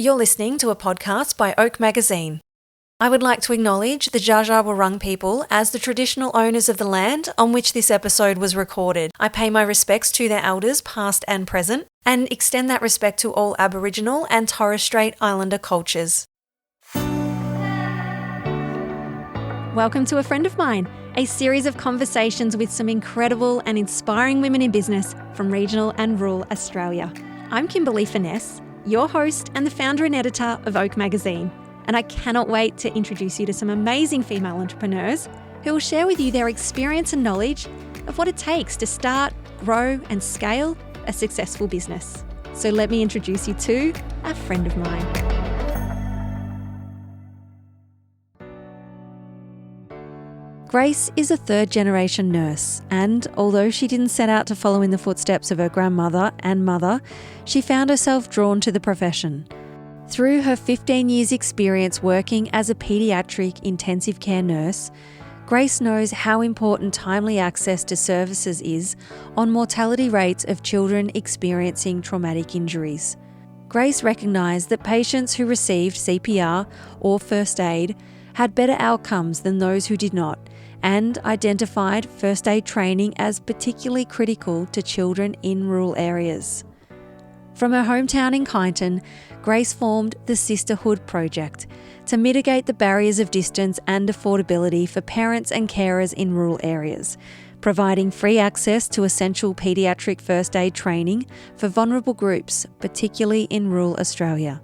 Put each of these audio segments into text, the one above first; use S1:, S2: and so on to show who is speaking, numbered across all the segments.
S1: You're listening to a podcast by Oak Magazine. I would like to acknowledge the Dja Dja Wurrung people as the traditional owners of the land on which this episode was recorded. I pay my respects to their elders, past and present, and extend that respect to all Aboriginal and Torres Strait Islander cultures. Welcome to A Friend of Mine, a series of conversations with some incredible and inspiring women in business from regional and rural Australia. I'm Kimberly Finesse, your host and the founder and editor of Oak Magazine, and I cannot wait to introduce you to some amazing female entrepreneurs who will share with you their experience and knowledge of what it takes to start, grow and scale a successful business. So let me introduce you to a friend of mine. Grace is a third-generation nurse, and although she didn't set out to follow in the footsteps of her grandmother and mother, she found herself drawn to the profession. Through her 15 years' experience working as a paediatric intensive care nurse, Grace knows how important timely access to services is on mortality rates of children experiencing traumatic injuries. Grace recognised that patients who received CPR or first aid had better outcomes than those who did not, and identified first aid training as particularly critical to children in rural areas. From her hometown in Kyneton, Grace formed the Sisterhood Project to mitigate the barriers of distance and affordability for parents and carers in rural areas, providing free access to essential paediatric first aid training for vulnerable groups, particularly in rural Australia.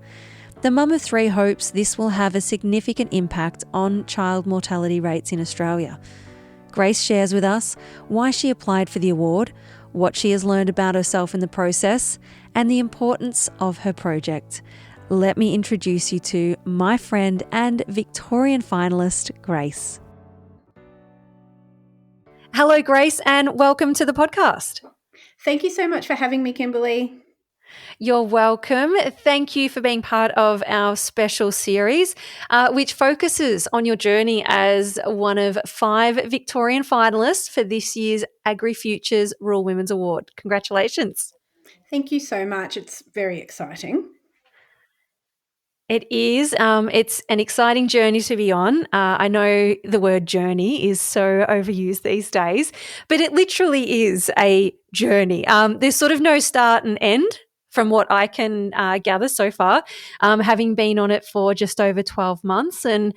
S1: The Mum of Three hopes this will have a significant impact on child mortality rates in Australia. Grace shares with us why she applied for the award, what she has learned about herself in the process, and the importance of her project. Let me introduce you to my friend and Victorian finalist, Grace. Hello, Grace, and welcome to the podcast.
S2: Thank you so much for having me, Kimberly.
S1: You're welcome. Thank you for being part of our special series, which focuses on your journey as one of 5 Victorian finalists for this year's AgriFutures Rural Women's Award. Congratulations.
S2: Thank you so much. It's very exciting.
S1: It is. It's an exciting journey to be on. I know the word journey is so overused these days, but it literally is a journey. There's sort of no start and end from what I can gather so far, having been on it for just over 12 months and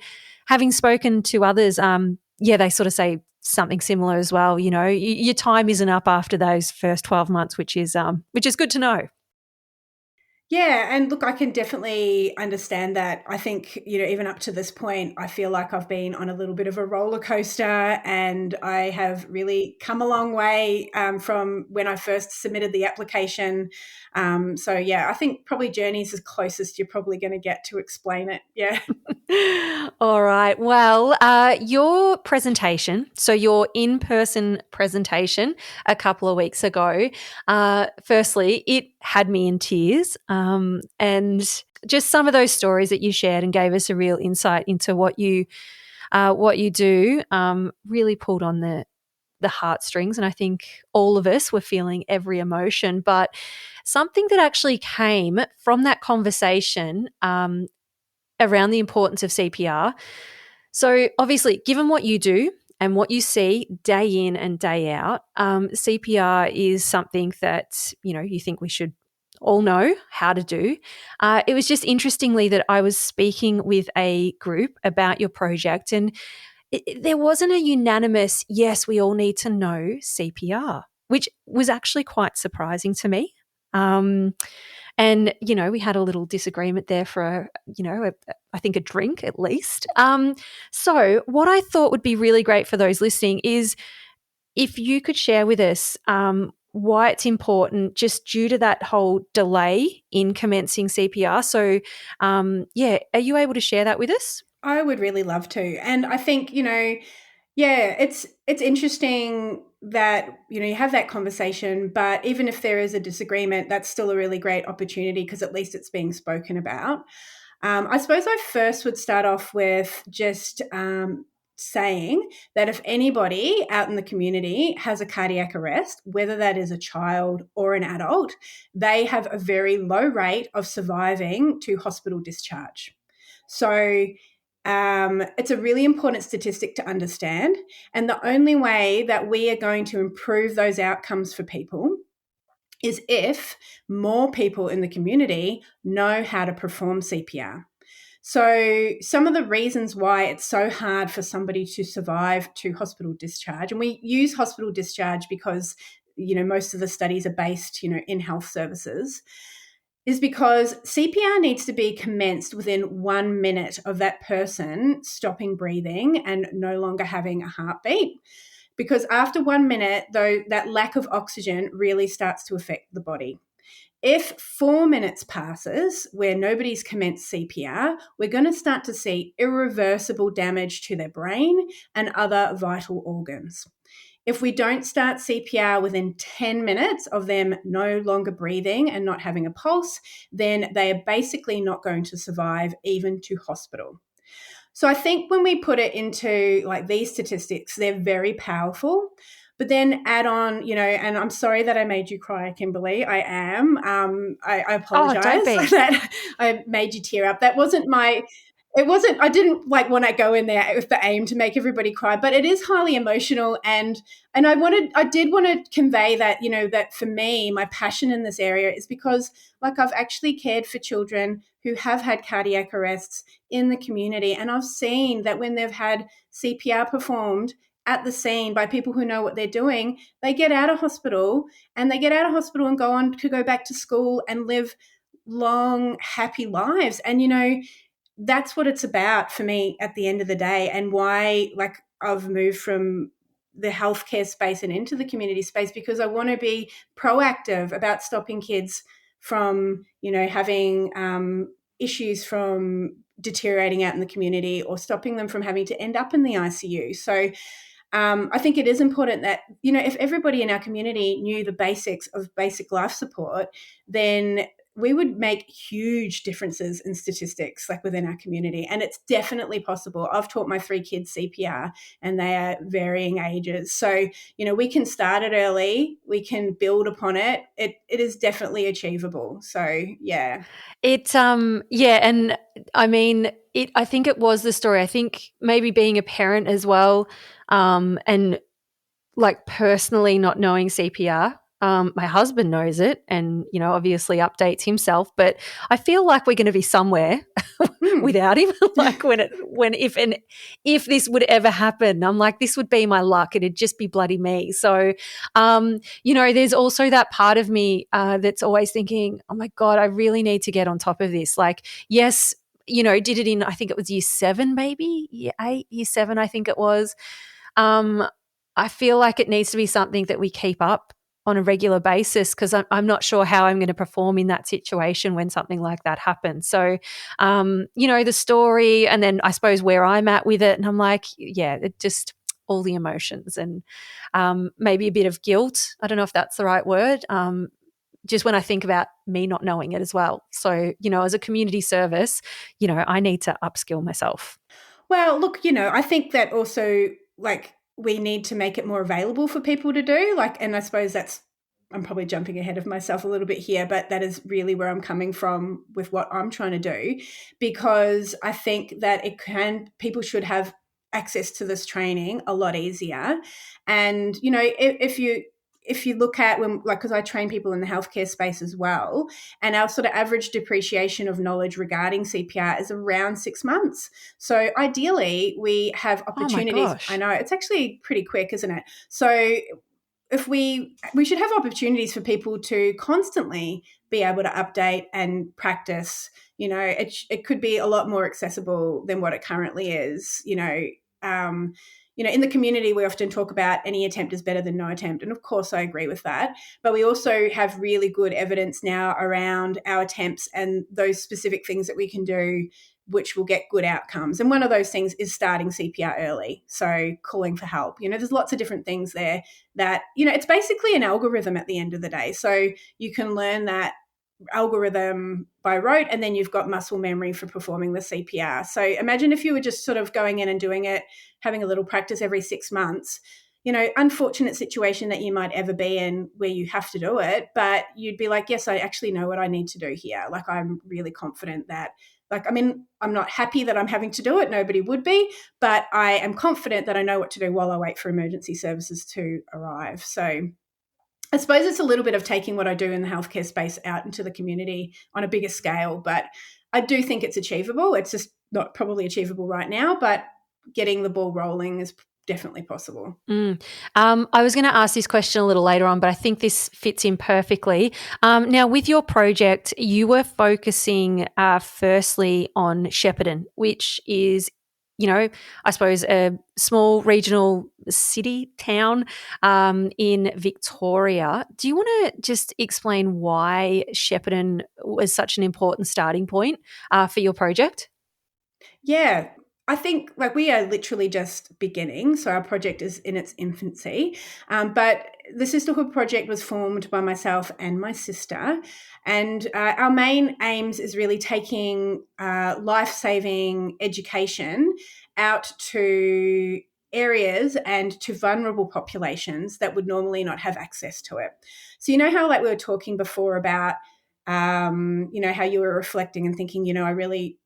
S1: having spoken to others, they sort of say something similar as well. You know, your time isn't up after those first 12 months, which is good to know.
S2: Yeah, and look, I can definitely understand that. I think, even up to this point, I feel like I've been on a little bit of a roller coaster, and I have really come a long way from when I first submitted the application. I think probably journey is the closest you're probably going to get to explain it. Yeah.
S1: All right. Well, your presentation, so your in-person presentation a couple of weeks ago, firstly, it had me in tears. And just some of those stories that you shared and gave us a real insight into what you do really pulled on the heartstrings. And I think all of us were feeling every emotion. But something that actually came from that conversation around the importance of CPR. So obviously, given what you do and what you see day in and day out, CPR is something that, you think we should all know how to do. It was just interestingly that I was speaking with a group about your project, and there wasn't a unanimous, yes, we all need to know CPR, which was actually quite surprising to me. And, we had a little disagreement there for, I think a drink at least. So what I thought would be really great for those listening is if you could share with us why it's important just due to that whole delay in commencing CPR. So, are you able to share that with us?
S2: I would really love to. And I think, it's interesting that, you have that conversation, but even if there is a disagreement, that's still a really great opportunity because at least it's being spoken about. I suppose I first would start off with just saying that if anybody out in the community has a cardiac arrest, whether that is a child or an adult, they have a very low rate of surviving to hospital discharge. So it's a really important statistic to understand. And the only way that we are going to improve those outcomes for people is if more people in the community know how to perform CPR. So some of the reasons why it's so hard for somebody to survive to hospital discharge, and we use hospital discharge because, most of the studies are based, in health services, is because CPR needs to be commenced within 1 minute of that person stopping breathing and no longer having a heartbeat. Because after 1 minute, though, that lack of oxygen really starts to affect the body. If 4 minutes passes where nobody's commenced CPR, we're going to start to see irreversible damage to their brain and other vital organs. If we don't start CPR within 10 minutes of them no longer breathing and not having a pulse, then they are basically not going to survive even to hospital. So I think when we put it into like these statistics, they're very powerful. But then add on, and I'm sorry that I made you cry, Kimberly. I am. I
S1: Oh, don't
S2: apologize
S1: be.
S2: that I made you tear up. I didn't like want to go in there with the aim to make everybody cry, but it is highly emotional. And I did want to convey that, that for me, my passion in this area is because like I've actually cared for children who have had cardiac arrests in the community. And I've seen that when they've had CPR performed at the scene by people who know what they're doing, they get out of hospital and go on to go back to school and live long, happy lives. And, that's what it's about for me at the end of the day, and why like I've moved from the healthcare space and into the community space, because I want to be proactive about stopping kids from, having issues from deteriorating out in the community, or stopping them from having to end up in the ICU. So I think it is important that, if everybody in our community knew the basics of basic life support, then we would make huge differences in statistics like within our community. And it's definitely possible. I've taught my 3 kids CPR and they are varying ages. So, we can start it early. We can build upon it. It is definitely achievable. So, yeah.
S1: And I mean, I think it was the story. I think maybe being a parent as well, and like personally not knowing CPR. My husband knows it and, obviously updates himself, but I feel like we're going to be somewhere without him. Like if this would ever happen, I'm like, this would be my luck. It'd just be bloody me. So, there's also that part of me that's always thinking, oh my God, I really need to get on top of this. Like, yes, did it in, I think it was year 7, maybe year 8, year 7, I think it was. I feel like it needs to be something that we keep up on a regular basis, because I'm not sure how I'm going to perform in that situation when something like that happens. So, the story, and then I suppose where I'm at with it, and I'm like, yeah, it just all the emotions and maybe a bit of guilt. I don't know if that's the right word. Just when I think about me not knowing it as well. So, as a community service, I need to upskill myself.
S2: Well, look, I think that also like we need to make it more available for people to do. Like, and I suppose I'm probably jumping ahead of myself a little bit here, but that is really where I'm coming from with what I'm trying to do, because I think that people should have access to this training a lot easier. And, if you look at because I train people in the healthcare space as well, and our sort of average depreciation of knowledge regarding CPR is around 6 months. So ideally we have opportunities.
S1: Oh my gosh.
S2: I know it's actually pretty quick, isn't it? So if we should have opportunities for people to constantly be able to update and practice. It could be a lot more accessible than what it currently is. In the community, we often talk about any attempt is better than no attempt. And of course, I agree with that. But we also have really good evidence now around our attempts and those specific things that we can do, which will get good outcomes. And one of those things is starting CPR early. So calling for help. There's lots of different things there that, it's basically an algorithm at the end of the day. So you can learn that algorithm by rote, and then you've got muscle memory for performing the CPR. So imagine if you were just sort of going in and doing it, having a little practice every 6 months. Unfortunate situation that you might ever be in where you have to do it, but you'd be like, yes, I actually know what I need to do here. Like, I'm really confident that, I'm not happy that I'm having to do it. Nobody would be, but I am confident that I know what to do while I wait for emergency services to arrive. So I suppose it's a little bit of taking what I do in the healthcare space out into the community on a bigger scale, but I do think it's achievable. It's just not probably achievable right now, but getting the ball rolling is definitely possible.
S1: I was going to ask this question a little later on, but I think this fits in perfectly. Now, with your project, you were focusing firstly on Shepparton, which is, I suppose a small regional city town in Victoria. Do you want to just explain why Shepparton was such an important starting point for your project?
S2: Yeah, I think we are literally just beginning. So our project is in its infancy. But the Sisterhood project was formed by myself and my sister. And our main aims is really taking life-saving education out to areas and to vulnerable populations that would normally not have access to it. So how we were talking before about how you were reflecting and thinking, I really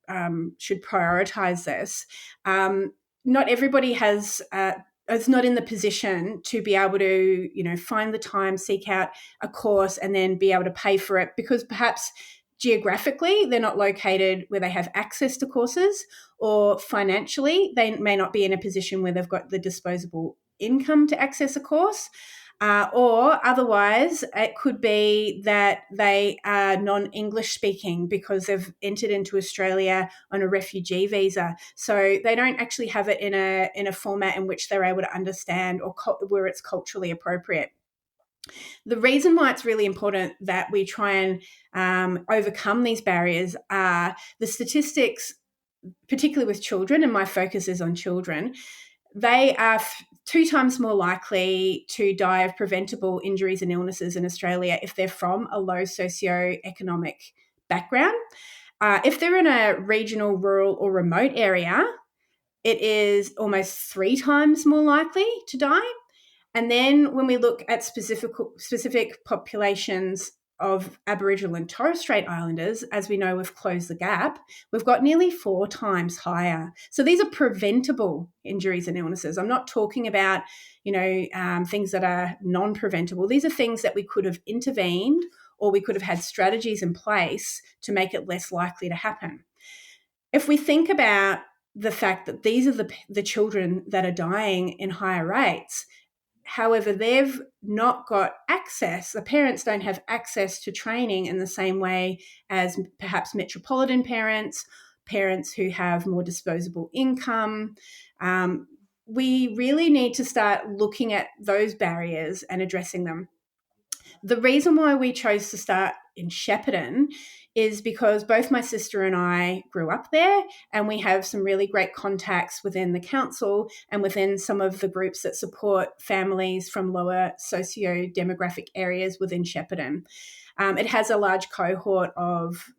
S2: should prioritize this. Not everybody is not in the position to be able to, find the time, seek out a course, and then be able to pay for it, because perhaps geographically they're not located where they have access to courses, or financially they may not be in a position where they've got the disposable income to access a course. Or otherwise, it could be that they are non-English speaking because they've entered into Australia on a refugee visa. So they don't actually have it in a format in which they're able to understand, or where it's culturally appropriate. The reason why it's really important that we try and overcome these barriers are the statistics, particularly with children, and my focus is on children. They are 2 times more likely to die of preventable injuries and illnesses in Australia if they're from a low socioeconomic background. If they're in a regional, rural, or remote area, it is almost 3 times more likely to die. And then when we look at specific populations of Aboriginal and Torres Strait Islanders, as we know, we've closed the gap, we've got nearly 4 times higher. So these are preventable injuries and illnesses. I'm not talking about, things that are non-preventable. These are things that we could have intervened, or we could have had strategies in place to make it less likely to happen. If we think about the fact that these are the children that are dying in higher rates, however, they've not got access. The parents don't have access to training in the same way as perhaps metropolitan parents who have more disposable income. We really need to start looking at those barriers and addressing them. The reason why we chose to start in Shepparton is because both my sister and I grew up there, and we have some really great contacts within the council and within some of the groups that support families from lower socio-demographic areas within Shepparton. It has a large cohort of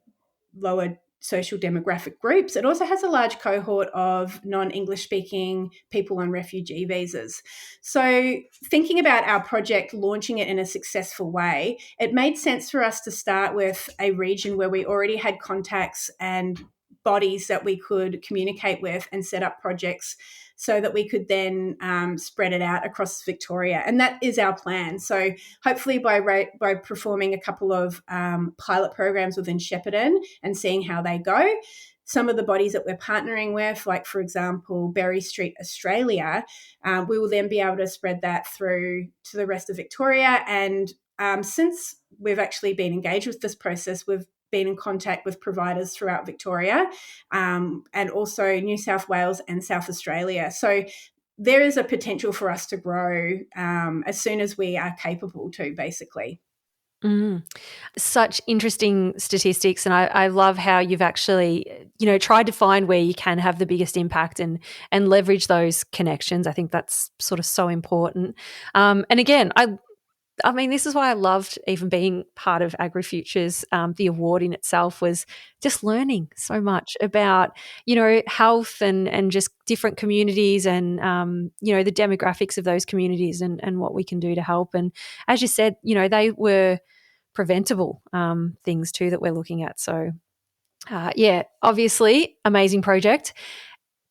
S2: lower social demographic groups. It also has a large cohort of non-English speaking people on refugee visas. So thinking about our project, launching it in a successful way, it made sense for us to start with a region where we already had contacts and bodies that we could communicate with and set up projects, so that we could then spread it out across Victoria. And that is our plan. So hopefully by performing a couple of pilot programs within Shepparton and seeing how they go, some of the bodies that we're partnering with, like, for example, Berry Street Australia, we will then be able to spread that through to the rest of Victoria. And since we've actually been engaged with this process, we've been in contact with providers throughout Victoria, and also New South Wales and South Australia. So there is a potential for us to grow as soon as we are capable to, basically.
S1: Such interesting statistics, and I love how you've actually, tried to find where you can have the biggest impact and leverage those connections. I think that's sort of so important. And again, I mean, this is why I loved even being part of AgriFutures. The award in itself was just learning so much about, health and just different communities and, the demographics of those communities and what we can do to help. And as you said, they were preventable things too that we're looking at. So, obviously, amazing project.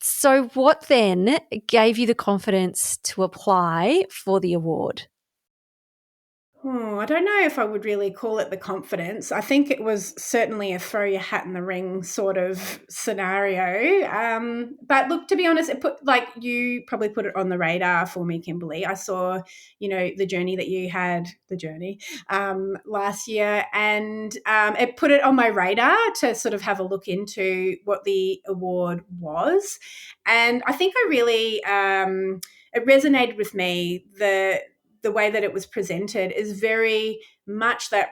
S1: So, what then gave you the confidence to apply for the award?
S2: I don't know if I would really call it the confidence. I think it was certainly a throw your hat in the ring sort of scenario. But look, to be honest, you probably put it on the radar for me, Kimberly. I saw, the journey that you had, last year, and it put it on my radar to sort of have a look into what the award was. And I think I really, it resonated with me. The way that it was presented is very much that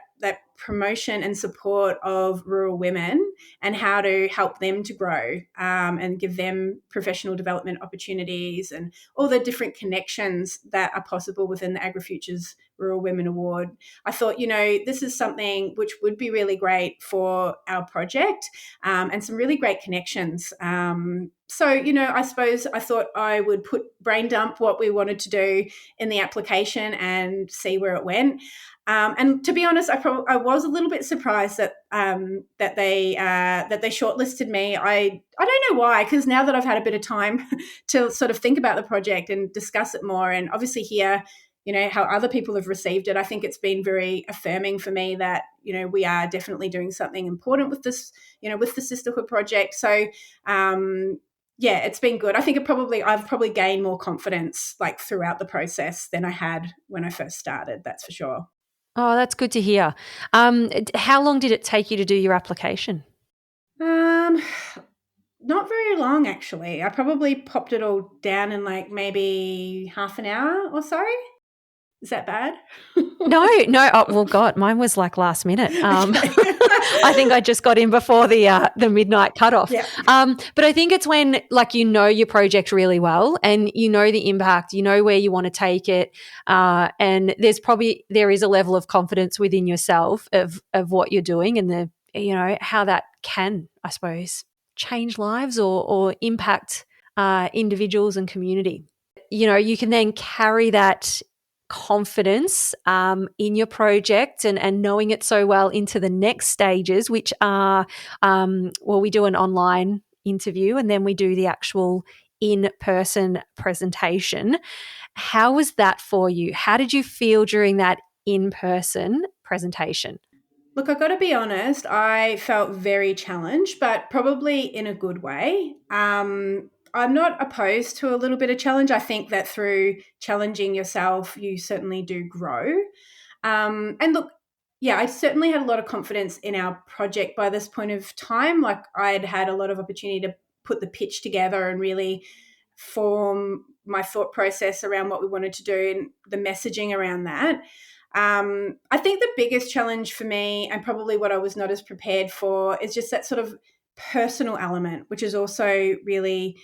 S2: promotion and support of rural women and how to help them to grow and give them professional development opportunities and all the different connections that are possible within the AgriFutures Rural Women Award. I thought, this is something which would be really great for our project and some really great connections. So, I suppose I thought I would brain dump what we wanted to do in the application and see where it went. And to be honest, I was a little bit surprised that they shortlisted me. I don't know why, because now that I've had a bit of time to sort of think about the project and discuss it more, and obviously hear how other people have received it, I think it's been very affirming for me that we are definitely doing something important with this, with the Sisterhood project. So it's been good. I think I've probably gained more confidence throughout the process than I had when I first started. That's for sure.
S1: Oh, that's good to hear. How long did it take you to do your application?
S2: Not very long, actually. I probably popped it all down in maybe half an hour or so. Is that bad?
S1: No. Oh, well, God, mine was last minute. I think I just got in before the midnight cutoff.
S2: Yeah.
S1: But I think it's when your project really well and the impact, where you want to take it, and there is a level of confidence within yourself of what you're doing and how that can, I suppose, change lives or impact individuals and community. You can then carry that confidence in your project and knowing it so well into the next stages, which are, we do an online interview and then we do the actual in-person presentation. How was that for you? How did you feel during that in-person presentation?
S2: Look, I've got to be honest, I felt very challenged, but probably in a good way. I'm not opposed to a little bit of challenge. I think that through challenging yourself, you certainly do grow. And look, I certainly had a lot of confidence in our project by this point of time. I'd had a lot of opportunity to put the pitch together and really form my thought process around what we wanted to do and the messaging around that. I think the biggest challenge for me, and probably what I was not as prepared for, is just that sort of personal element, which is also really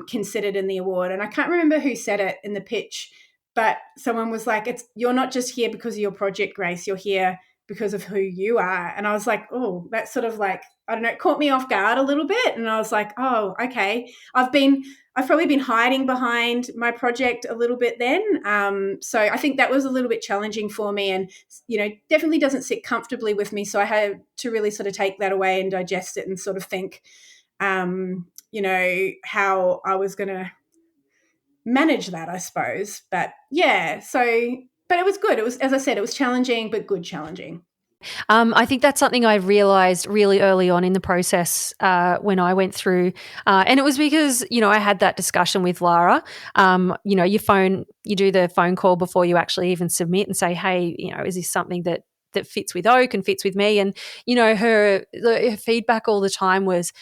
S2: considered in the award. And I can't remember who said it in the pitch, but someone was like, you're not just here because of your project, Grace, you're here because of who you are. And I was like, oh, that's sort of I don't know, it caught me off guard a little bit. And I was like, oh, okay. I've probably been hiding behind my project a little bit then. So I think that was a little bit challenging for me and, definitely doesn't sit comfortably with me. So I had to really sort of take that away and digest it and sort of think, how I was going to manage that, I suppose. But but it was good. It was, as I said, it was challenging, but good challenging.
S1: I think that's something I realized really early on in the process when I went through, and it was because I had that discussion with Lara. You do the phone call before you actually even submit and say, hey, is this something that fits with Oak and fits with me? And her feedback all the time was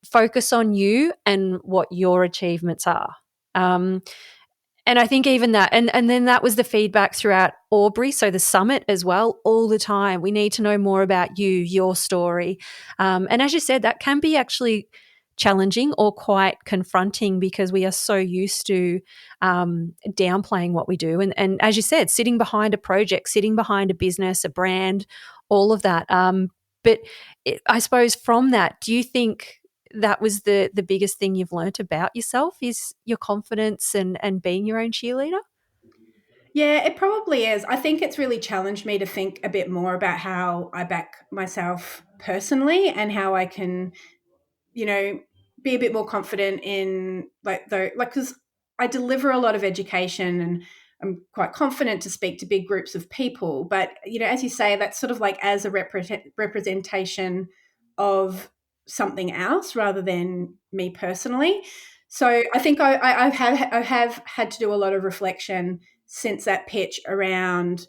S1: focus on you and what your achievements are. And I think even that, and then that was the feedback throughout Albury, so the summit as well, all the time. We need to know more about you, your story. And as you said, that can be actually challenging or quite confronting because we are so used to downplaying what we do. And as you said, sitting behind a project, sitting behind a business, a brand, all of that. But I suppose from that, do you think that was the biggest thing you've learnt about yourself is your confidence and being your own cheerleader?
S2: Yeah, it probably is. I think it's really challenged me to think a bit more about how I back myself personally and how I can, be a bit more confident in because I deliver a lot of education and I'm quite confident to speak to big groups of people. But, as you say, that's sort of like as a representation of something else rather than me personally. So I think I have had to do a lot of reflection since that pitch around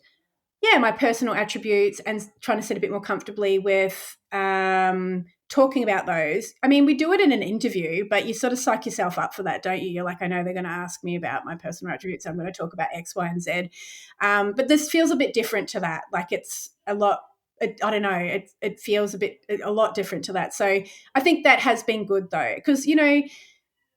S2: my personal attributes and trying to sit a bit more comfortably with talking about those. I mean, we do it in an interview, but you sort of psych yourself up for that, don't you? You're like, I know they're going to ask me about my personal attributes. I'm going to talk about X, Y, and Z. But this feels a bit different to that. Like it's a lot. I don't know. It feels a lot different to that. So I think that has been good though, because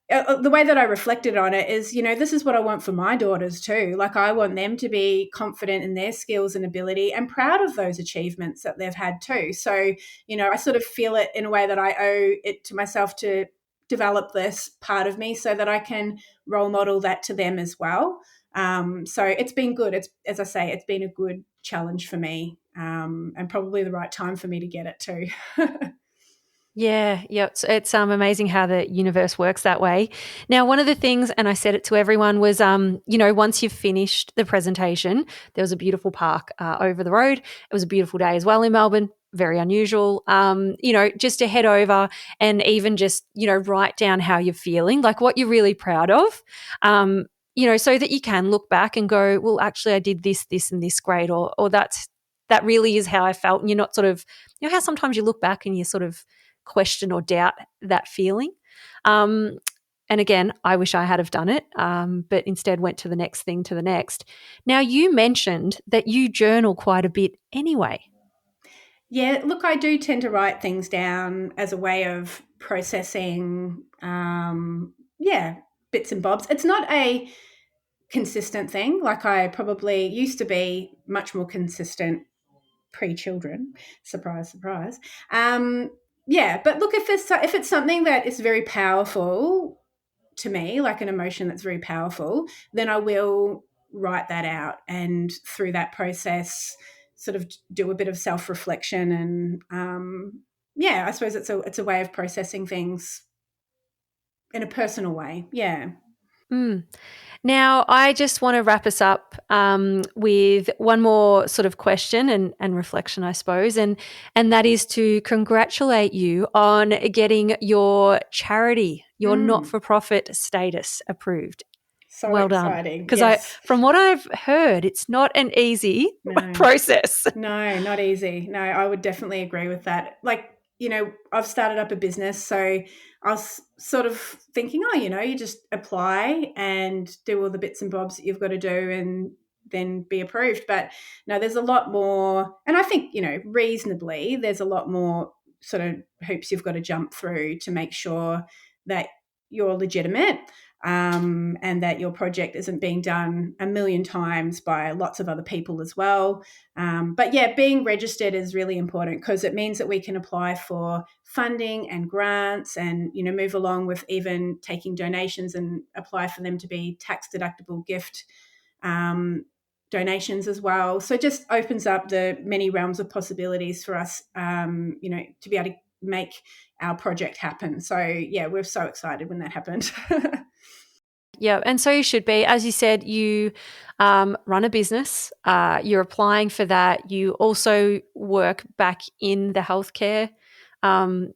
S2: the way that I reflected on it is, this is what I want for my daughters too. Like I want them to be confident in their skills and ability and proud of those achievements that they've had too. So, I sort of feel it in a way that I owe it to myself to develop this part of me so that I can role model that to them as well. So it's been good. As I say, it's been a good challenge for me, and probably the right time for me to get it too.
S1: Yeah, it's amazing how the universe works that way. Now, one of the things, and I said it to everyone, was once you've finished the presentation, there was a beautiful park over the road. It was a beautiful day as well in Melbourne. Very unusual. Just to head over and even just write down how you're feeling, like what you're really proud of. So that you can look back and go, well, actually, I did this, this, and this great, or that really is how I felt. And you're not sort of, how sometimes you look back and you sort of question or doubt that feeling. And again, I wish I had have done it, but instead went to the next thing, to the next. Now, you mentioned that you journal quite a bit anyway.
S2: Yeah, look, I do tend to write things down as a way of processing, bits and bobs. It's not a consistent thing. Like I probably used to be much more consistent pre-children. Surprise, surprise. But look, if it's something that is very powerful to me, like an emotion that's very powerful, then I will write that out and through that process sort of do a bit of self-reflection and I suppose it's a way of processing things in a personal way. Yeah.
S1: Mm. Now, I just want to wrap us up with one more sort of question and reflection, I suppose, and that is to congratulate you on getting your charity, your not-for-profit status approved.
S2: So
S1: well done.
S2: exciting.
S1: Because
S2: Yes.
S1: from what I've heard, it's not an easy process.
S2: No, not easy. No, I would definitely agree with that. Like, I've started up a business, so I was sort of thinking, you just apply and do all the bits and bobs that you've got to do and then be approved. But no, there's a lot more. And I think, reasonably, there's a lot more sort of hoops you've got to jump through to make sure that you're legitimate. And that your project isn't being done a million times by lots of other people as well. But yeah, being registered is really important because it means that we can apply for funding and grants and, move along with even taking donations and apply for them to be tax deductible gift donations as well. So it just opens up the many realms of possibilities for us, to be able to make our project happen. So yeah, we're so excited when that happened.
S1: Yeah, and so you should be. As you said, you run a business. You're applying for that. You also work back in the healthcare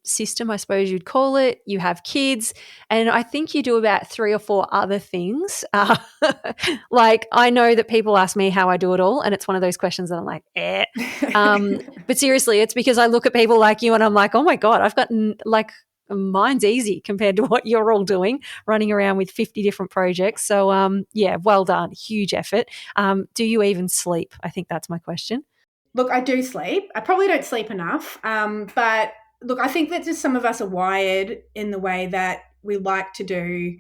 S1: system, I suppose you'd call it. You have kids, and I think you do about 3 or 4 other things. Like I know that people ask me how I do it all, and it's one of those questions that I'm like, eh. But seriously, it's because I look at people like you, and I'm like, oh my god, I've got like. Mine's easy compared to what you're all doing, running around with 50 different projects. So, well done. Huge effort. Do you even sleep? I think that's my question.
S2: Look, I do sleep. I probably don't sleep enough, but look, I think that just some of us are wired in the way that we like to do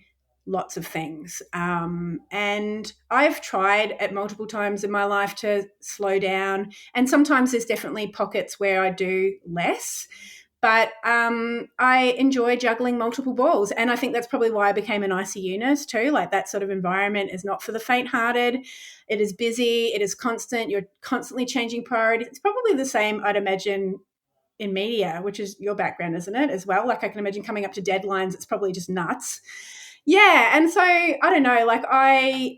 S2: lots of things. And I've tried at multiple times in my life to slow down. And sometimes there's definitely pockets where I do less. But I enjoy juggling multiple balls. And I think that's probably why I became an ICU nurse too. Like, that sort of environment is not for the faint hearted. It is busy, it is constant, you're constantly changing priorities. It's probably the same, I'd imagine, in media, which is your background, isn't it, as well? Like, I can imagine coming up to deadlines, it's probably just nuts. Yeah, and so I don't know, like I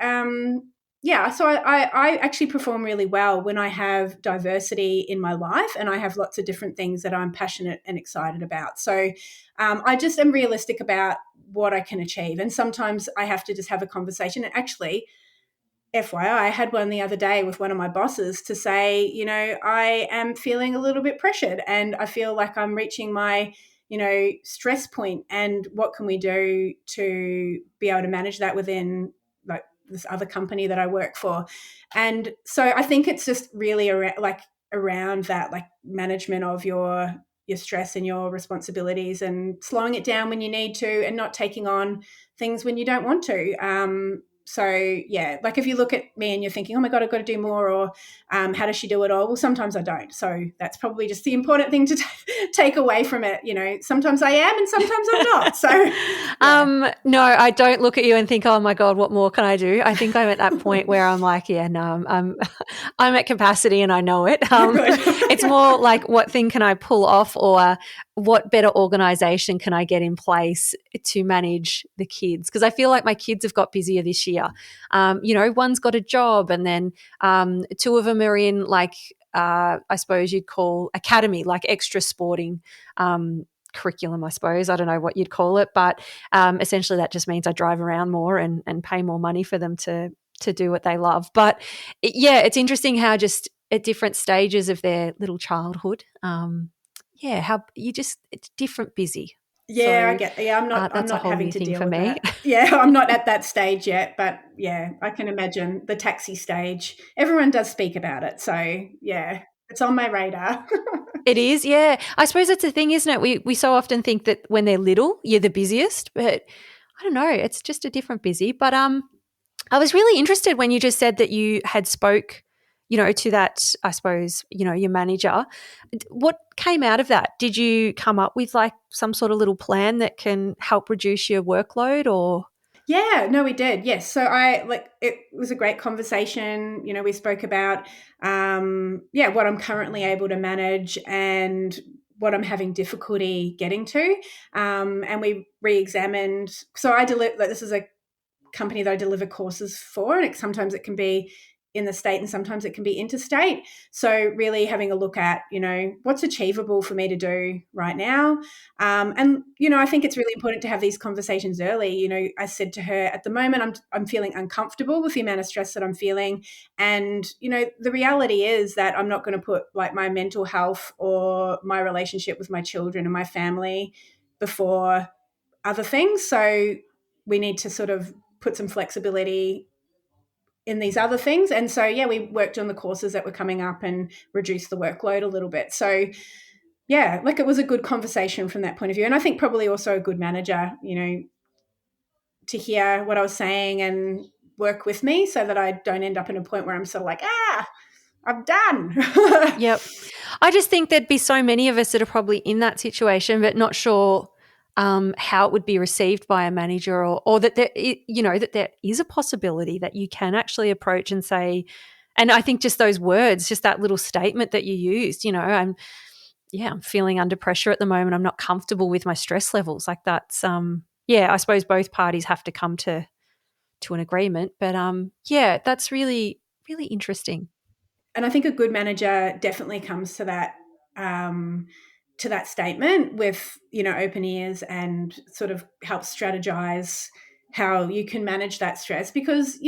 S2: actually perform really well when I have diversity in my life and I have lots of different things that I'm passionate and excited about. So I just am realistic about what I can achieve, and sometimes I have to just have a conversation. And actually, FYI, I had one the other day with one of my bosses to say, I am feeling a little bit pressured and I feel like I'm reaching my, stress point. And what can we do to be able to manage that within, like, this other company that I work for? And so I think it's just really around that, like, management of your stress and your responsibilities, and slowing it down when you need to, and not taking on things when you don't want to. So yeah, like, if you look at me and you're thinking, oh my God, I've got to do more, or how does she do it all? Well, sometimes I don't. So that's probably just the important thing to take away from it. Sometimes I am and sometimes I'm not. So yeah.
S1: No, I don't look at you and think, oh my God, what more can I do? I think I'm at that point where I'm like, yeah, no, I'm at capacity and I know it. It's more like, what thing can I pull off, or what better organization can I get in place to manage the kids? Because I feel like my kids have got busier this year. One's got a job, and then two of them are in, like, I suppose you'd call academy, like extra sporting curriculum, I suppose. I don't know what you'd call it, but essentially that just means I drive around more and pay more money for them to do what they love. But it's interesting how just at different stages of their little childhood, how it's different busy.
S2: Yeah, I
S1: So
S2: get. Yeah, I'm
S1: that's a
S2: not
S1: whole
S2: having
S1: new
S2: to
S1: thing
S2: deal
S1: for
S2: with
S1: me.
S2: that. Yeah, I'm not at that stage yet, but yeah, I can imagine the taxi stage. Everyone does speak about it, so yeah, it's on my radar.
S1: It is, yeah. I suppose that's the thing, isn't it? We so often think that when they're little, you're the busiest, but I don't know. It's just a different busy. But I was really interested when you just said that you had spoke, to that, I suppose, your manager. What came out of that? Did you come up with, like, some sort of little plan that can help reduce your workload, or?
S2: Yeah, no, we did. Yes. So it was a great conversation. We spoke about, what I'm currently able to manage and what I'm having difficulty getting to. And we re-examined. So this is a company that I deliver courses for, and sometimes it can be in the state and sometimes it can be interstate. So really having a look at, what's achievable for me to do right now. And, I think it's really important to have these conversations early. I said to her, at the moment, I'm feeling uncomfortable with the amount of stress that I'm feeling. And, the reality is that I'm not going to put, like, my mental health or my relationship with my children and my family before other things. So we need to sort of put some flexibility in these other things. And so, yeah, we worked on the courses that were coming up and reduced the workload a little bit. So, yeah, like, it was a good conversation from that point of view. And I think probably also a good manager, to hear what I was saying and work with me so that I don't end up in a point where I'm sort of like, I'm done.
S1: Yep. I just think there'd be so many of us that are probably in that situation, but not sure how it would be received by a manager, or that that there is a possibility that you can actually approach and say, and I think just those words, just that little statement that you used, I'm feeling under pressure at the moment. I'm not comfortable with my stress levels. Like, that's, I suppose both parties have to come to an agreement, but that's really, really interesting.
S2: And I think a good manager definitely comes to that statement with, open ears, and sort of helps strategize how you can manage that stress, because,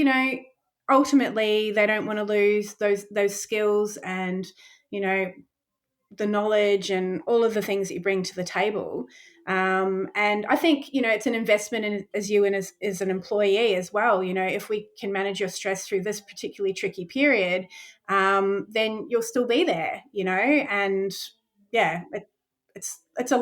S2: ultimately they don't want to lose those skills and, the knowledge and all of the things that you bring to the table. And I think, it's an investment in as you and as an employee as well. If we can manage your stress through this particularly tricky period, then you'll still be there, and yeah, it's a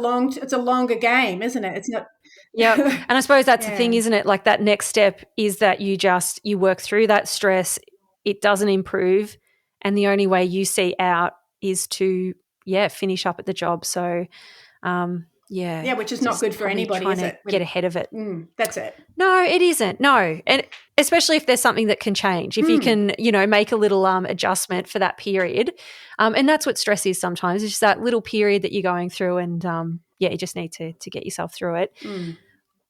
S2: longer game, isn't it? It's not.
S1: Yep. And I suppose that's the thing,
S2: Yeah.
S1: isn't it? Like that next step is that you work through that stress, it doesn't improve, and the only way you see out is to, finish up at the job. So,
S2: Yeah, which is not
S1: just
S2: good for
S1: probably
S2: anybody,
S1: trying
S2: is
S1: to
S2: it?
S1: get ahead of it.
S2: That's it.
S1: No, it isn't. No. And especially if there's something that can change, if you can, make a little adjustment for that period. And that's what stress is sometimes. It's just that little period that you're going through, and you just need to get yourself through it.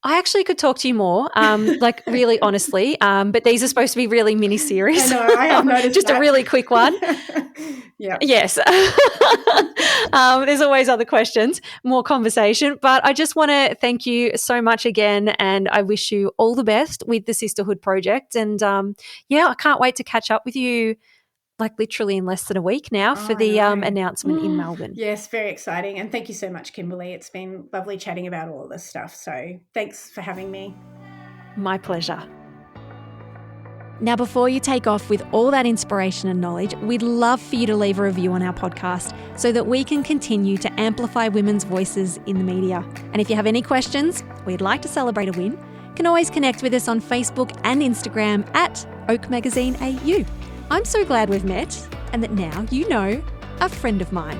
S1: I actually could talk to you more, like really honestly, but these are supposed to be really mini series.
S2: I know, I have noticed
S1: just
S2: that.
S1: a really quick one.
S2: Yeah.
S1: Yes. There's always other questions, more conversation, but I just want to thank you so much again, and I wish you all the best with the Sisterhood project. And I can't wait to catch up with you like literally in less than a week now for the announcement in Melbourne.
S2: Yes, very exciting. And thank you so much, Kimberly. It's been lovely chatting about all of this stuff. So thanks for having me.
S1: My pleasure.
S3: Now, before you take off with all that inspiration and knowledge, we'd love for you to leave a review on our podcast so that we can continue to amplify women's voices in the media. And if you have any questions, we'd like to celebrate a win, you can always connect with us on Facebook and Instagram at Oak Magazine AU. I'm so glad we've met and that now you know a friend of mine.